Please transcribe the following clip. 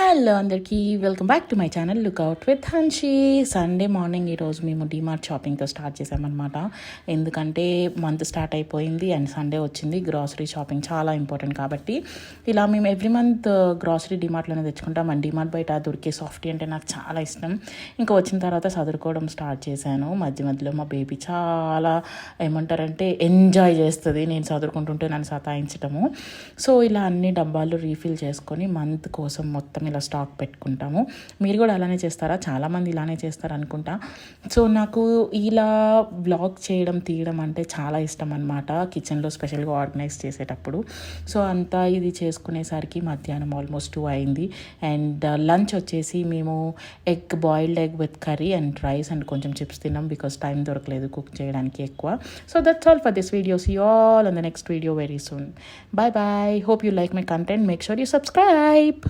Hello అందరికీ welcome back to my channel lookout with Hanshi. Sunday morning ఈరోజు మేము DMart షాపింగ్తో స్టార్ట్ చేసామన్నమాట. ఎందుకంటే మంత్ స్టార్ట్ అయిపోయింది అండ్ సండే వచ్చింది. గ్రాసరీ షాపింగ్ చాలా ఇంపార్టెంట్ కాబట్టి ఇలా మేము ఎవ్రీ మంత్ గ్రాసరీ డిమార్ట్లోనే తెచ్చుకుంటాం. అండ్ డిమార్ట్ బయట దొరికే సాఫ్టీ అంటే నాకు చాలా ఇష్టం. ఇంకా వచ్చిన తర్వాత చదువుకోవడం స్టార్ట్ చేశాను. మధ్యలో మా బేబీ చాలా ఏమంటారంటే ఎంజాయ్ చేస్తుంది నేను చదువుకుంటుంటే నన్ను సతాయించడము. సో ఇలా అన్ని డబ్బాలు రీఫిల్ చేసుకొని మంత్ కోసం మొత్తం ఇలా స్టాక్ పెట్టుకుంటాము. మీరు కూడా అలానే చేస్తారా? చాలామంది ఇలానే చేస్తారు అనుకుంటా. సో నాకు ఇలా బ్లాగ్ తీయడం అంటే చాలా ఇష్టం అనమాట. కిచెన్లో స్పెషల్గా ఆర్గనైజ్ చేసేటప్పుడు. సో అంతా ఇది చేసుకునేసరికి మధ్యాహ్నం ఆల్మోస్ట్ 2 అయింది. అండ్ లంచ్ వచ్చేసి మేము boiled egg with curry and rice and కొంచెం చిప్స్ తిన్నాం. బికాస్ టైం దొరకలేదు కుక్ చేయడానికి ఎక్కువ. So that's all for this video. See you all on the next video very soon. Bye bye. Hope you like my content. Make sure you subscribe.